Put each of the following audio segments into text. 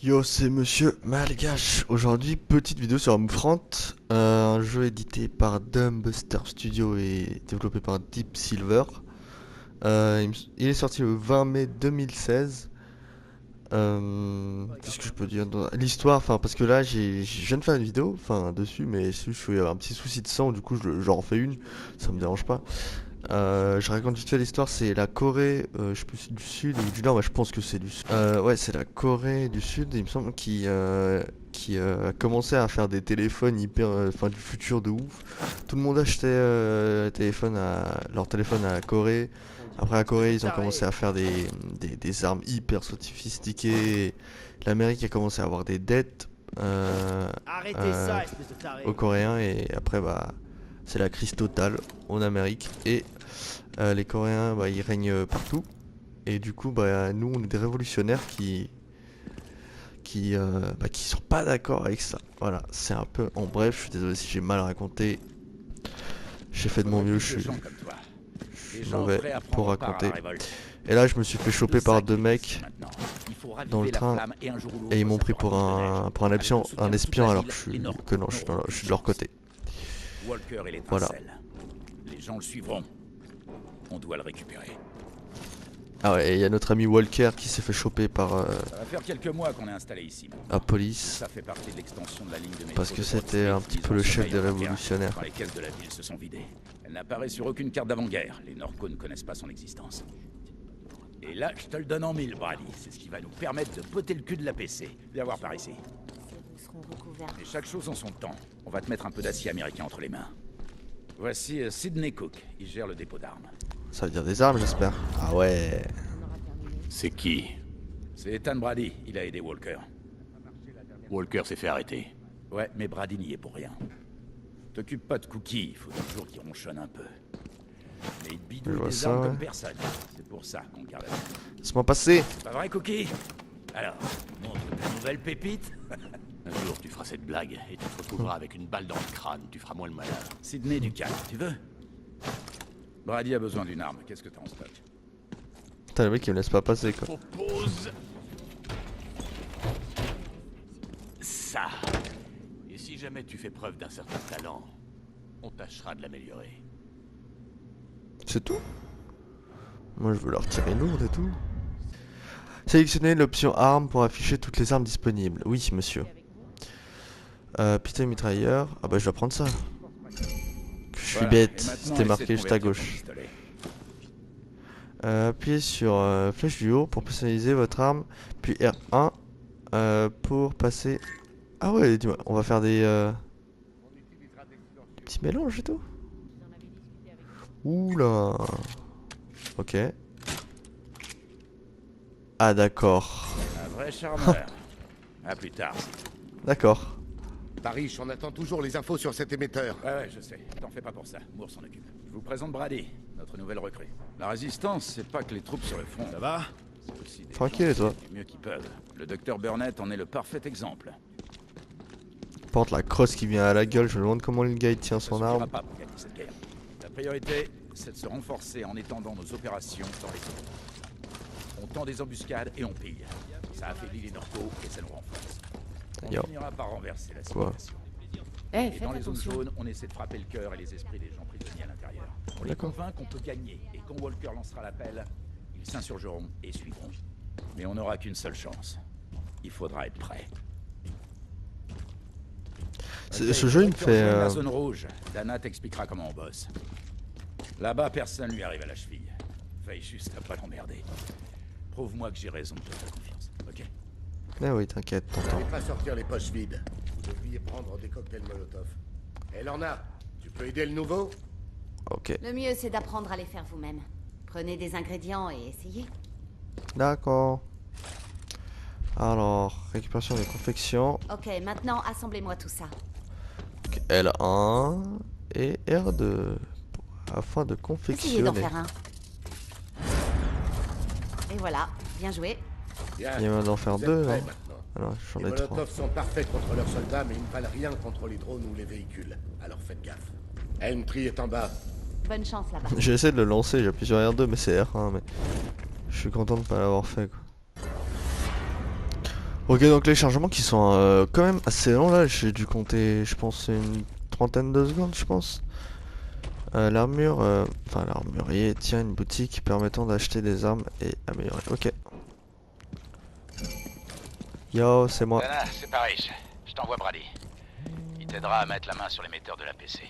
Yo, c'est Monsieur Malgache. Aujourd'hui, petite vidéo sur Homefront, un jeu édité par Dumbbuster Studio et développé par Deep Silver. Il est sorti le 20 mai 2016. Qu'est-ce que je peux dire dans l'histoire, enfin parce que là je viens de faire une vidéo enfin dessus, mais je suis un petit souci de sang, du coup j'en refais une, ça me dérange pas. Je raconte vite fait l'histoire. C'est la Corée, je sais plus si c'est du sud ou du nord, mais je pense que c'est du sud. Ouais, c'est la Corée du sud, il me semble, qui a commencé à faire des téléphones hyper, enfin du futur de ouf. Tout le monde achetait leur téléphone à la Corée. Après la Corée, ils ont commencé à faire des armes hyper sophistiquées. L'Amérique a commencé à avoir des dettes Arrêtez euh, ça, espèce de taré. aux Coréens, et après bah c'est la crise totale en Amérique, et les Coréens bah, ils règnent partout, et du coup bah nous on est des révolutionnaires qui sont pas d'accord avec ça. Voilà, c'est un peu en bref, je suis désolé si j'ai mal raconté, j'ai fait de mon mieux, je suis mauvais pour raconter. Et là je me suis fait choper par deux mecs dans le train et ils m'ont pris pour un espion alors que je suis de leur côté. Walker et Voilà. l'étincelle. Les gens le suivront. On doit le récupérer. Ah ouais, et il y a notre ami Walker qui s'est fait choper par Ça va faire quelques mois qu'on est installé ici. la police Ça fait partie de l'extension de la ligne de métro. parce que de c'était un Broad petit Street. peu le Ils ont chef des sommeil en interne, révolutionnaires. Quand les caisses de la ville se sont vidées. Elle n'apparaît sur aucune carte d'avant-guerre. Les Norcos ne connaissent pas son existence. Et là, je te le donne en mille, Brady. C'est ce qui va nous permettre de botter le cul de la PC. Viens voir par ici. Et chaque chose en son temps. On va te mettre un peu d'acier américain entre les mains. Voici Sidney Cook. Il gère le dépôt d'armes. Ça veut dire des armes, j'espère. Ah ouais. C'est qui? C'est Ethan Brady. Il a aidé Walker. Walker s'est fait arrêter. Ouais, mais Brady n'y est pour rien. T'occupe pas de Cookie, il faut toujours qu'il ronchonne un peu. Mais il Je bidouille vois des ça, armes ouais. comme personne. C'est pour ça qu'on garde la vie. Laisse-moi passer. Pas vrai, Cookie? Alors, montre ta nouvelle pépite. Un jour, tu feras cette blague et tu te retrouveras avec une balle dans le crâne. Tu feras moins le malin. Sidney du calme, tu veux? Brady a besoin d'une arme. Qu'est-ce que t'as en stock? Putain, le mec il me laisse pas passer quoi. Propose ça. Et si jamais tu fais preuve d'un certain talent, on tâchera de l'améliorer. C'est tout. Moi je veux leur tirer lourde et tout. Sélectionnez l'option arme pour afficher toutes les armes disponibles. Oui monsieur. Pistolet mitrailleur. Ah bah je dois prendre ça. Je suis Voilà. bête. Et maintenant, C'était essaie marqué de juste à convertir ton gauche. pistolet. Appuyez sur flèche du haut pour personnaliser votre arme, puis R1 pour passer. Ah ouais, dis-moi, on va faire des petits mélanges et tout. Oula. Ok. Ah d'accord. Un vrai charmeur. À plus tard. D'accord. Parrish, on attend toujours les infos sur cet émetteur. Ouais, je sais. T'en fais pas pour ça. Moore s'en occupe. Je vous présente Brady, notre nouvelle recrue. La résistance, c'est pas que les troupes sur le front. Ça va? C'est aussi des Tranquille, gens et toi? qui font du mieux qu'ils peuvent. Le docteur Burnett en est le parfait exemple. Porte la crosse qui vient à la gueule, je me demande comment le gars il tient Ça son suffira arme. pas pour gagner cette guerre. La priorité, c'est de se renforcer en étendant nos opérations dans les zones. On tend des embuscades et on pille. Ça affaiblit les Norcos et ça nous renforce. On Yo. finira par renverser la Quoi? situation. Eh, Et faites dans les zones attention. jaunes, on essaie de frapper le cœur et les esprits des gens prisonniers à l'intérieur. On les D'accord. convainc qu'on peut gagner, et quand Walker lancera l'appel, ils s'insurgeront et suivront. Mais on n'aura qu'une seule chance. Il faudra être prêt. Ce jeu il me fait. La zone rouge. Dana t'expliquera comment on bosse. Là-bas, personne lui arrive à la cheville. Veille juste à pas l'emmerder. Prouve-moi que j'ai raison de te faire confiance, ok? Ah oui, t'inquiète, Vous t'entends. n'allez pas sortir les poches vides. Vous devriez prendre des cocktails Molotov. Elle en a. Tu peux aider le nouveau? Ok. Le mieux, c'est d'apprendre à les faire vous-même. Prenez des ingrédients et essayez. D'accord. Alors, récupération des confections. Ok, maintenant, assemblez-moi tout ça. Ok, L1 et R2 afin de Essayez d'en confectionner. faire un. Et voilà, bien joué. Bien. Il y a même d'en faire Vous êtes deux, prêts hein. maintenant. Alors, j'en Les ai trois. Molotovs sont parfaits contre leurs soldats, mais ils ne valent rien contre les drones ou les véhicules. Alors faites gaffe. Entry est en bas. Bonne chance là-bas. J'ai essayé de le lancer, j'appuie sur R2 mais c'est R1, mais je suis content de pas l'avoir fait quoi. Ok, donc les chargements qui sont quand même assez longs là, j'ai dû compter, je pense, une trentaine de secondes, je pense. L'armure, enfin l'armurier tient une boutique permettant d'acheter des armes et améliorer. Ok. Yo, c'est moi. Dana, c'est pareil, je t'envoie Brady. Il t'aidera à mettre la main sur l'émetteur de l'APC.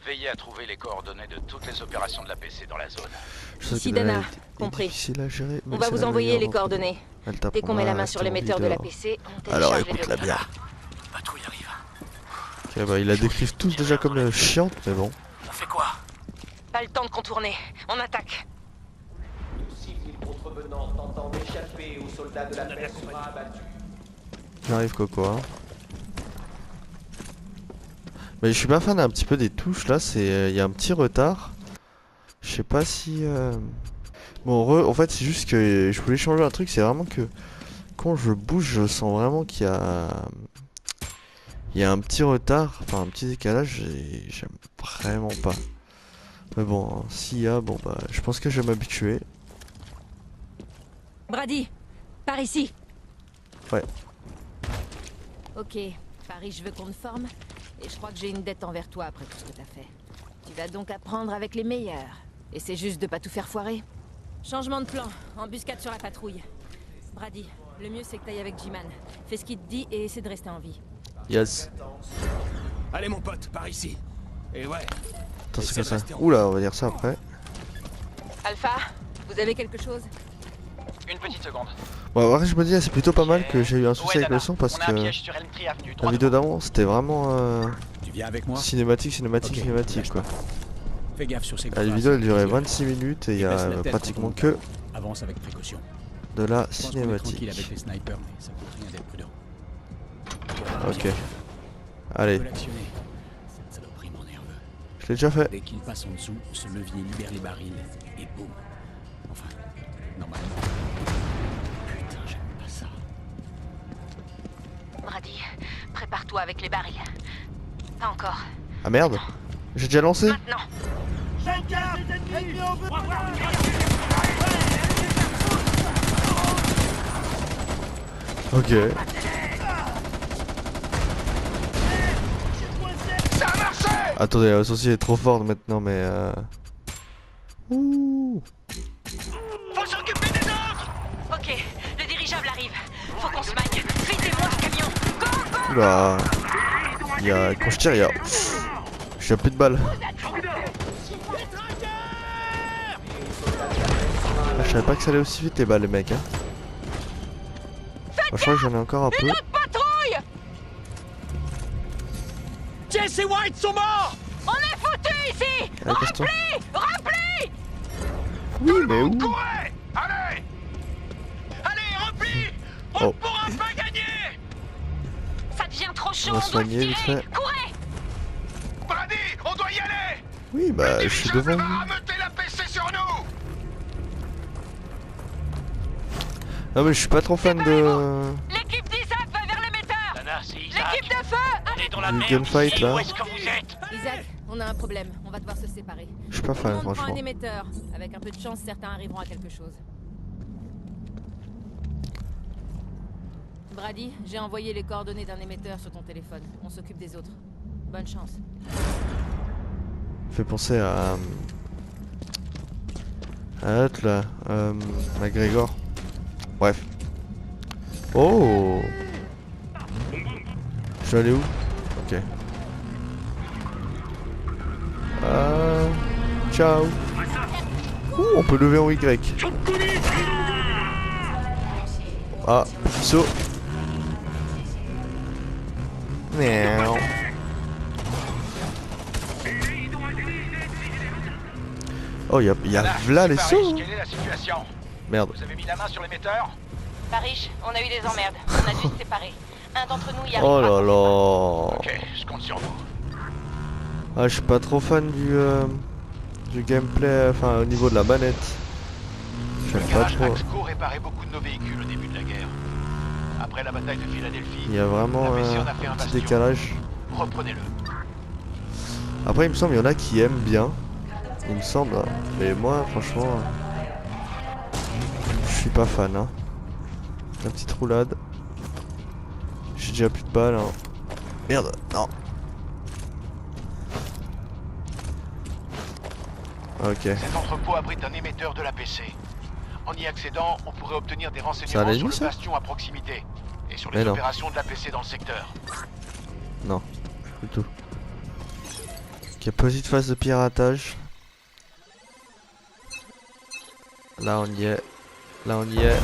Veillez à trouver les coordonnées de toutes les opérations de l'APC dans la zone. Je sais Ici que Dana Dana, est compris. difficile à gérer, mais On va c'est vous la envoyer meilleure les d'entre coordonnées. nous. Elle Dès qu'on t'apprendra met la à main rester sur en l'émetteur de vie la dehors. PC, on Alors télécharge les écoute-la documents. bien. Patrouille arrive. Ok, bah ils la décrivent tous déjà comme chiante, mais bon. On fait quoi? Pas le temps de contourner. On attaque. Civils contrevenants tentant d'échapper aux soldats de la paix sera abattu. J'arrive Coco, hein. Mais je suis pas fan un petit peu des touches là, c'est y a un petit retard. Je sais pas si bon en fait c'est juste que je voulais changer un truc, c'est vraiment que quand je bouge, je sens vraiment qu'il y a un petit retard, enfin un petit décalage et j'aime vraiment pas. Mais bon, s'il y a, bon bah je pense que je vais m'habituer. Brady, par ici. Ouais. Ok, Paris, je veux qu'on te forme. Et je crois que j'ai une dette envers toi après tout ce que t'as fait. Tu vas donc apprendre avec les meilleurs. Et c'est juste de pas tout faire foirer. Changement de plan. Embuscade sur la patrouille. Brady, le mieux c'est que t'ailles avec G-Man. Fais ce qu'il te dit et essaie de rester en vie. Yes. Allez mon pote, par ici. Et ouais. Attends, c'est quoi ça? Oula, on va dire ça après. Alpha, vous avez quelque chose? Une petite seconde. Bon après je me dis c'est plutôt pas mal que j'ai eu un souci avec Dana, le son parce on a que un piège sur Elm Tree Avenue, la droit vidéo devant. d'avant c'était vraiment Tu viens avec moi? cinématique Ok, cinématique lâche quoi. pas. Fais gaffe sur ces Ah, la vidéo elle durait 26 minutes et il y a pratiquement que Avance avec précaution. de la Je pense qu'on est tranquille avec cinématique. les snipers, mais ça coûte rien d'être prudent. Ok. Allez, On peut l'actionner. Cette saloperie m'en nerveux. je l'ai déjà fait. Dès qu'il passe en dessous, ce levier libère les barils et boum. Enfin, normalement. Putain, j'aime pas ça. Brady, prépare-toi avec les barils. Pas encore. Ah merde, j'ai déjà lancé. Maintenant. Ok. Attendez, la saucisse est trop forte maintenant mais Ouh. Faut s'occuper des autres! Ok, le dirigeable arrive. Faut qu'on se maille. Visez-moi ce camion. Go, go! Oula. Quand je tire, j'ai plus de balles. Ah, je savais pas que ça allait aussi vite les balles les mecs hein. Bon, je crois que j'en ai encore un peu. Patrouille! Jesse et White sont morts! On est foutus ici! Allez, casse-toi. Repli! Oui mais où? Courez! Allez! Allez, repli! On Oh. pourra pas gagner! Ça devient trop chaud, On va on doit soigner vite tirer! fait. Courez! Brady, on doit y aller! Oui bah je suis devant va vous. rameuter la PC sur nous! Non mais je suis pas trop fan de L'équipe d'Isaac va vers l'émetteur! Dana, c'est Isaac. L'équipe de feu! On est dans la Du merde gunfight, ici. là. Où est-ce que vous êtes? Isaac, on a un problème. On va devoir se séparer. Je suis pas Tout le fan monde prend franchement. un émetteur. Avec un peu de chance, certains arriveront à quelque chose. Brady, j'ai envoyé les coordonnées d'un émetteur sur ton téléphone. On s'occupe des autres. Bonne chance. Fait penser à l'autre là, McGregor. Bref. Oh. Je vais aller où? Ok. Ciao. Ouh, on peut lever en Y. Ah, saut. Miaou. Oh, y'a v'là les Paris, sauts. quelle est la situation? Merde. Vous avez mis la main sur l'émetteur? Paris, on a eu des emmerdes. On a dû se séparer. Un d'entre nous y arrive Oh pas. là là. Ok, je compte sur vous. Ah, je suis pas trop fan du gameplay, enfin au niveau de la manette. J'aime Le pas garage trop. Axco réparait beaucoup de nos véhicules au début de la guerre. Après la bataille de Philadelphie, Il y a vraiment la PC un en a fait un petit bastion. décalage. Reprenez-le. Après, il me semble qu'il y en a qui aiment bien. Il me semble. Hein. Mais moi, franchement, je suis pas fan. Hein. La petite roulade. J'ai déjà plus de balles. Hein. Merde, non. Ok. Cet entrepôt abrite un émetteur de l'APC. En y accédant, on pourrait obtenir des Ça renseignements allait sur lui, le ça bastion à proximité et sur Mais les non. opérations de l'APC dans le secteur. Non, du tout. Ok, petite phase de piratage. Là on y est. Là on y est.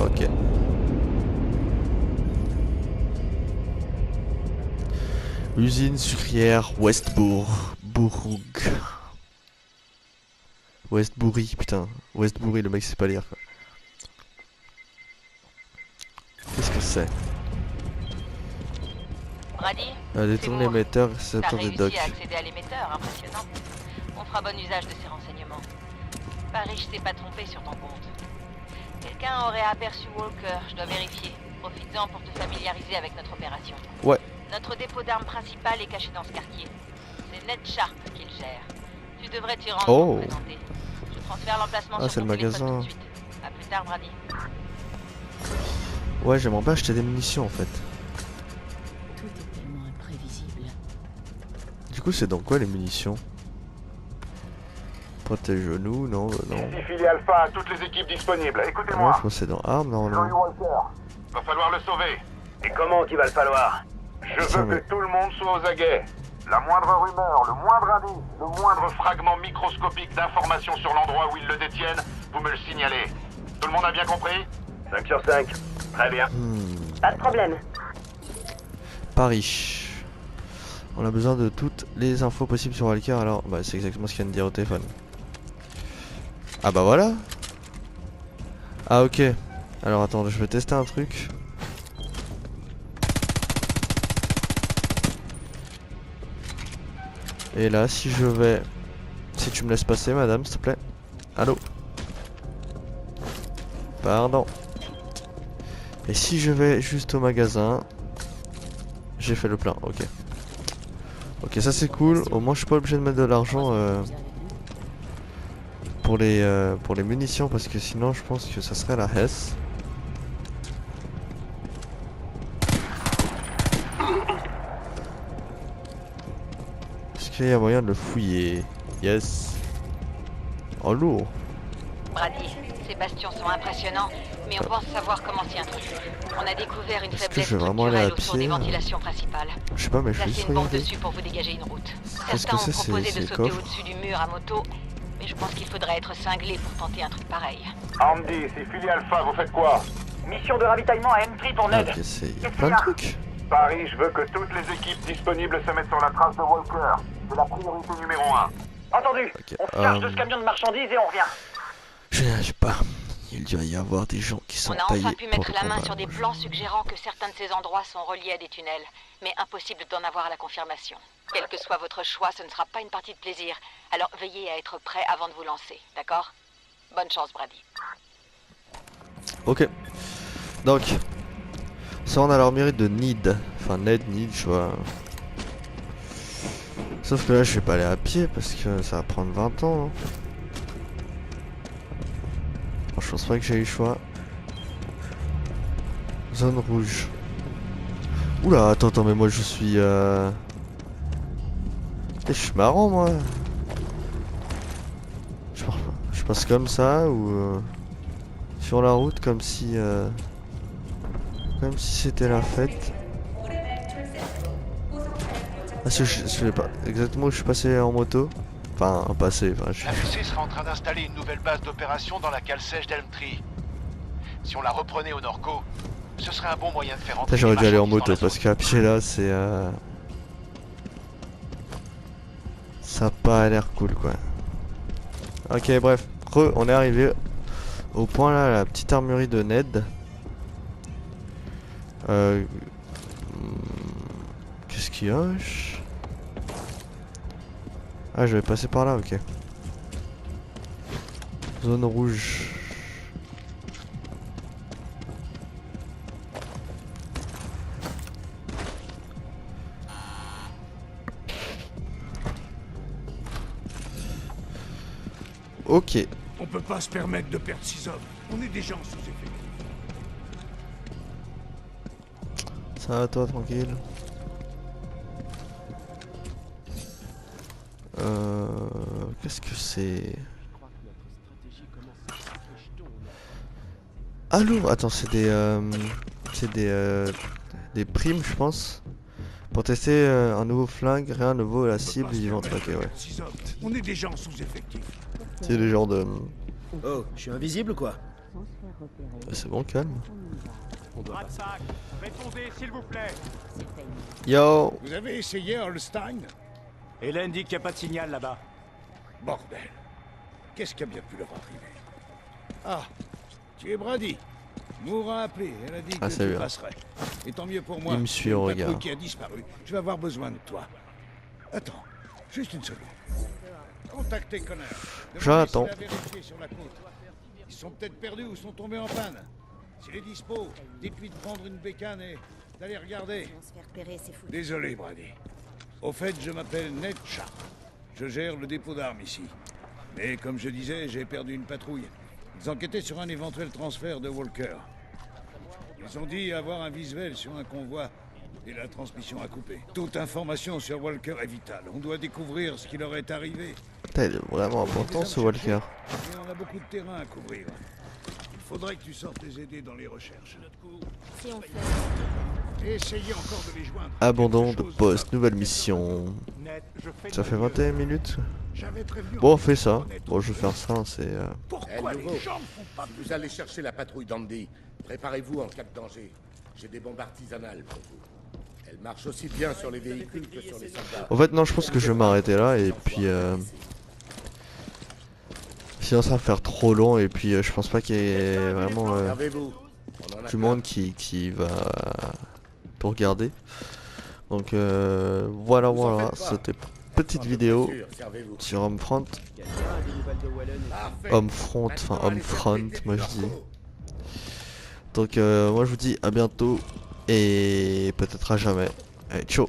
Ok. Usine sucrière Westbourg. Bourg. Westbury, putain. Westbury, le mec sait pas lire quoi. Qu'est-ce que c'est? Brady, Détourne l'émetteur, récepteur t'as des réussi docks. à accéder à l'émetteur, impressionnant. On fera bon usage de ces renseignements. Parrish s'est pas trompé sur ton compte. Quelqu'un aurait aperçu Walker, je dois vérifier. Profites-en pour te familiariser avec notre opération. Ouais. Notre dépôt d'armes principal est caché dans ce quartier. C'est Ned Sharp qui le gère. Tu devrais t'y rendre pour te présenter. Je transfère l'emplacement sur c'est ton le téléphone magasin. tout de suite. À plus tard, Brady. Ouais, j'aimerais bien acheter des munitions en fait. Tout est tellement imprévisible. Du coup, c'est dans quoi les munitions? Protège-nous, non, non. Ici Filial Alpha à toutes les équipes disponibles. Moi, Écoutez-moi. je pense que c'est dans armes normalement. Walker. Va falloir le sauver. Et comment qu'il va le falloir? Je Putain, veux mais- que tout le monde soit aux aguets. La moindre rumeur, le moindre indice, le moindre fragment microscopique d'information sur l'endroit où ils le détiennent, vous me le signalez. Tout le monde a bien compris? 5 sur 5. Très bien. Pas de problème. Paris. On a besoin de toutes les infos possibles sur Walker, alors bah, c'est exactement ce qu'il vient de dire au téléphone. Ah bah voilà. Ah ok. Alors attends, je vais tester un truc. Et là, si je vais... Si tu me laisses passer, madame, s'il te plaît. Allô? Pardon. Et si je vais juste au magasin... J'ai fait le plein, ok. Ok, ça c'est cool. Au moins, je suis pas obligé de mettre de l'argent pour les munitions, parce que sinon, je pense que ça serait la Hesse. Est-ce qu'il y a moyen de le fouiller? Yes. Oh lourd. Brady, ces bastions sont impressionnants, mais on pense savoir comment s'y introduire. On a découvert une Est-ce que faiblesse je vais vraiment aller à structurelle autour des pied, ventilations principales. Je sais pas, mais je vais Placez juste une bombe regarder. dessus pour vous dégager une route. Qu'est-ce Certains que ont c'est, proposé ces de sauter coffres? au-dessus du mur à moto, mais je pense qu'il faudrait être cinglé pour tenter un truc pareil. Andy, c'est Filial Alpha, vous faites quoi? Mission de ravitaillement à M3 pour Ah, Ned. ok, c'est... Il y a plein de trucs. Paris, je veux que toutes les équipes disponibles se mettent sur la trace de Walker. C'est la priorité numéro 1. Entendu. Ok, On se charge de ce camion de marchandises et on revient. Je n'arrive pas. Il doit y avoir des gens qui sont On a taillés enfin pu pour mettre la main combattre. sur des plans suggérant que certains de ces endroits sont reliés à des tunnels, mais impossible d'en avoir la confirmation. Quel que soit votre choix, ce ne sera pas une partie de plaisir, alors veillez à être prêt avant de vous lancer, d'accord? Bonne chance, Brady. Ok. Donc, ça on a leur mérite de Need. Enfin, Need, je vois. Sauf que là, je vais pas aller à pied parce que ça va prendre 20 ans. Hein. Bon, je pense pas que j'ai eu le choix. Zone rouge. Oula, attends, mais moi je suis... Je suis marrant, moi. Je passe comme ça ou... sur la route comme si... Comme si c'était la fête. Ah, je sais pas exactement où je suis passé en moto. Enfin, passé, enfin, je... L'APC sera en train d'installer une nouvelle base d'opération dans la cale sèche d'Elmtree. Si on la reprenait au Norco, ce serait un bon moyen de faire entrer. J'aurais dû aller en marchandises dans moto la parce zone. qu'à pied là, c'est... Ça a pas l'air cool, quoi. Ok, bref. On est arrivé au point là, la petite armurerie de Ned. Qu'est-ce qu'il y a? Ah, je vais passer par là, ok. Zone rouge. Ok. On peut pas se permettre de perdre 6 hommes. On est déjà en sous-effectif. Ça va toi, tranquille? Qu'est-ce que c'est? Ah lourd, attends, c'est des primes, je pense. Pour tester un nouveau flingue, rien de nouveau à la cible vivante. Ok, ouais. On est déjà en sous-effectif. C'est le genre de... Oh, je suis invisible ou quoi? C'est bon, calme. Ratsac, répondez s'il vous plaît. Yo! Vous avez essayé Holstein? Hélène dit qu'il n'y a pas de signal là-bas. Bordel. Qu'est-ce qui a bien pu leur arriver? Ah, tu es Brady. Moore a appelé, elle a dit que salut, tu hein. passerais. Et tant mieux pour moi. Il me suit au Une patrouille regard. qui a disparu. Je vais avoir besoin de toi. Attends, juste une seconde. Contactez Connor. J'attends. Demandez s'il a vérifié sur la côte. Ils sont peut-être perdus ou sont tombés en panne. S'il est dispo, dites-lui de prendre une bécane et d'aller regarder. Désolé, Brady. Au fait, je m'appelle Ned Sharp. Je gère le dépôt d'armes ici. Mais comme je disais, j'ai perdu une patrouille. Ils enquêtaient sur un éventuel transfert de Walker. Ils ont dit avoir un visuel sur un convoi et la transmission a coupé. Toute information sur Walker est vitale. On doit découvrir ce qui leur est arrivé. Putain, il est vraiment important ce Walker. Et on a beaucoup de terrain à couvrir. Il faudrait que tu sortes les aider dans les recherches. Si on fait... Et essayez encore de les joindre. Abandon de poste, nouvelle mission. Ça fait 21 minutes. Bon, on fait ça. Bon, je vais faire ça, c'est... Pourquoi nouveau. les gens font pas... Vous allez chercher la patrouille d'Andy. Préparez-vous en cas de danger. J'ai des bombes artisanales pour vous. Elles marchent aussi bien sur les véhicules que sur les soldats. En fait, non, je pense que je vais m'arrêter là, et puis... Sinon, ça va faire trop long, et puis je pense pas qu'il y ait vraiment Servez-vous. On en a du monde qui va tout regarder. Donc voilà, voilà, c'était petite vidéo Servez-vous. sur Homefront. Parfait. Homefront, enfin Homefront, moi je dis. Donc moi je vous dis à bientôt, et peut-être à jamais. Allez, ciao.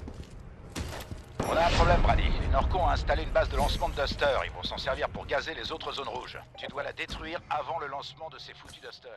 On a un problème, Brady. Les Norcos ont installé une base de lancement de Duster. Ils vont s'en servir pour gazer les autres zones rouges. Tu dois la détruire avant le lancement de ces foutus Duster.